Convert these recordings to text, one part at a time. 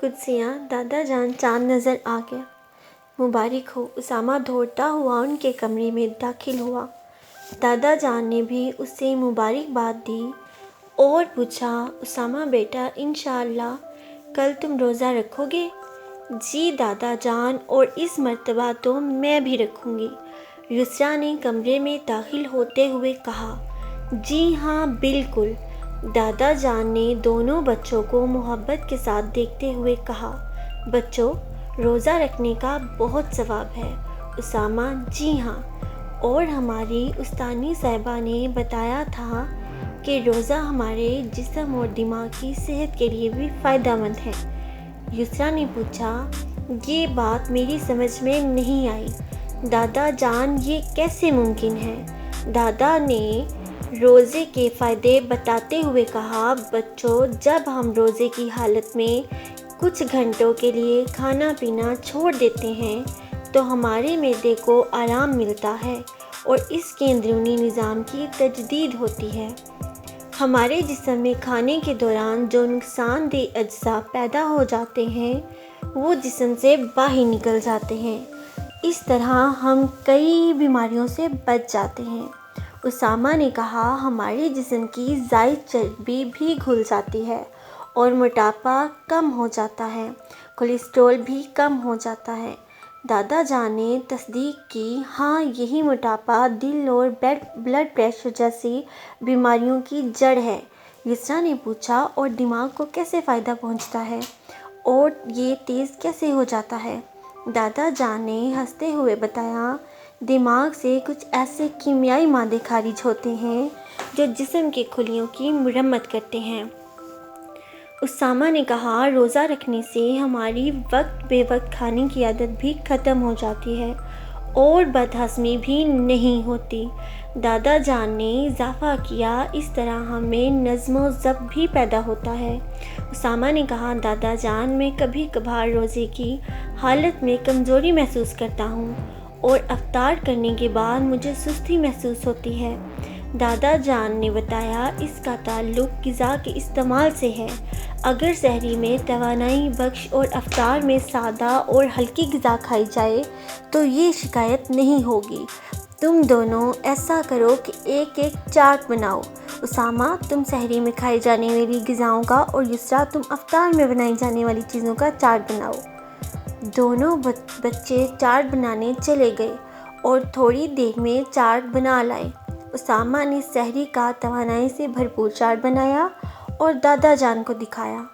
कुदसियाँ दादा जान चांद नज़र आ गया। मुबारक हो। उसामा दौड़ता हुआ उनके कमरे में दाखिल हुआ। दादा जान ने भी उसे मुबारकबाद दी और पूछा, उसामा बेटा, इंशाअल्लाह कल तुम रोज़ा रखोगे? जी दादा जान, और इस मर्तबा तो मैं भी रखूँगी। युसरा ने कमरे में दाखिल होते हुए कहा। जी हाँ बिल्कुल। दादा जान ने दोनों बच्चों को मोहब्बत के साथ देखते हुए कहा। बच्चों, रोज़ा रखने का बहुत सवाब है। उसामा, जी हाँ, और हमारी उस्तानी साहिबा ने बताया था कि रोज़ा हमारे जिस्म और दिमाग की सेहत के लिए भी फ़ायदेमंद है। युसरा ने पूछा, ये बात मेरी समझ में नहीं आई दादा जान, ये कैसे मुमकिन है? दादा ने रोज़े के फ़ायदे बताते हुए कहा, बच्चों, जब हम रोज़े की हालत में कुछ घंटों के लिए खाना पीना छोड़ देते हैं तो हमारे मैदे को आराम मिलता है और इसके अंदरूनी निज़ाम की तजदीद होती है। हमारे जिस्म में खाने के दौरान जो नुकसानदेह अज्जा पैदा हो जाते हैं वो जिस्म से बाहर निकल जाते हैं। इस तरह हम कई बीमारियों से बच जाते हैं। उसामा ने कहा, हमारे जिस्म की ज़ायद चर्बी भी घुल जाती है और मोटापा कम हो जाता है, कोलेस्ट्रॉल भी कम हो जाता है। दादा जान ने तस्दीक की, हाँ, यही मोटापा दिल और ब्लड प्रेशर जैसी बीमारियों की जड़ है। युसरा ने पूछा, और दिमाग को कैसे फ़ायदा पहुंचता है और ये तेज़ कैसे हो जाता है? दादा जान ने हंसते हुए बताया, दिमाग से कुछ ऐसे कीमियाई मादे खारिज होते हैं जो जिस्म के खुलियों की मरम्मत करते हैं। उसामा ने कहा, रोज़ा रखने से हमारी वक्त बेवक्त खाने की आदत भी ख़त्म हो जाती है और बदहज़मी भी नहीं होती। दादा जान ने इजाफ़ा किया, इस तरह हमें नज़्म व ज़ब्त भी पैदा होता है। उसामा ने कहा, दादा जान, मैं कभी कभार रोज़े की हालत में कमज़ोरी महसूस करता हूँ और अफ्तार करने के बाद मुझे सुस्ती महसूस होती है। दादा जान ने बताया, इसका ताल्लुक़ ग़िज़ा के इस्तेमाल से है। अगर सहरी में तवानाई बख्श और अफ्तार में सादा और हल्की ग़िज़ा खाई जाए तो ये शिकायत नहीं होगी। तुम दोनों ऐसा करो कि एक एक चार्ट बनाओ। उसामा, तुम सहरी में खाई जाने वाली ग़िज़ाओं का और युसरा, तुम अफ्तार में बनाई जाने वाली चीज़ों का चार्ट बनाओ। दोनों बच्चे चार्ट बनाने चले गए और थोड़ी देर में चार्ट बना लाए। उसामा ने सहरी का तवानाई से भरपूर चार्ट बनाया और दादा जान को दिखाया।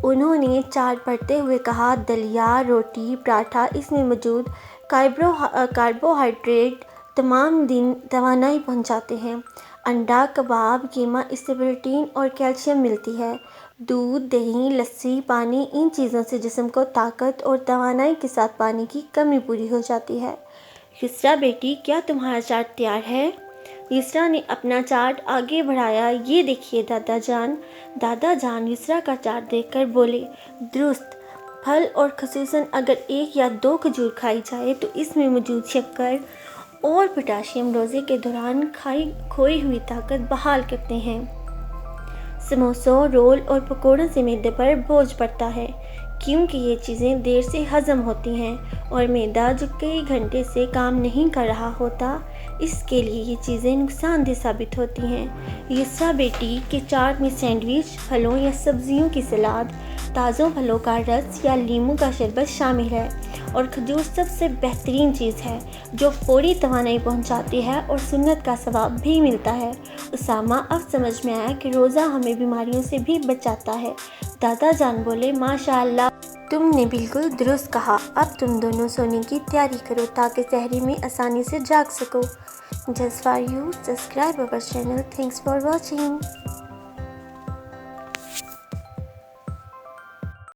उन्होंने चार्ट पढ़ते हुए कहा, दलिया, रोटी, पराठा, इसमें मौजूद कार्बोहाइड्रेट तमाम दिन तवानाई पहुंचाते हैं। अंडा, कबाब, कीमा, इससे प्रोटीन और कैल्शियम मिलती है। दूध, दही, लस्सी, पानी, इन चीज़ों से जिस्म को ताकत और तवानाई के साथ पानी की कमी पूरी हो जाती है। युसरा बेटी, क्या तुम्हारा चार्ट तैयार है? युसरा ने अपना चार्ट आगे बढ़ाया। ये देखिए दादा जान। दादा जान युसरा का चार्ट देखकर बोले, दुरुस्त। फल और ख़ुसूसन अगर 1 या 2 खजूर खाई जाए तो इसमें मौजूद शक्कर और पोटाशियम रोज़े के दौरान खोई हुई ताकत बहाल करते हैं। समोसों, रोल और पकौड़ों से मैदे पर बोझ पड़ता है क्योंकि ये चीज़ें देर से हज़म होती हैं और मैदा जो कई घंटे से काम नहीं कर रहा होता, इसके लिए ये चीज़ें नुकसानदेह साबित होती हैं। युसरा बेटी के चार्ट में सैंडविच, फलों या सब्जियों की सलाद, ताज़ा फलों का रस या नींबू का शरबत शामिल है और खजूर सबसे बेहतरीन चीज़ है जो फौरी तवानाई पहुंचाती है और सुन्नत का सवाब भी मिलता है। उसामा, अब समझ में आया कि रोज़ा हमें बीमारियों से भी बचाता है। दादा जान बोले, माशाअल्लाह, तुमने बिल्कुल दुरुस्त कहा। अब तुम दोनों सोने की तैयारी करो ताकि सहरी में आसानी से जाग सको। Just for you, subscribe our channel. Thanks for watching.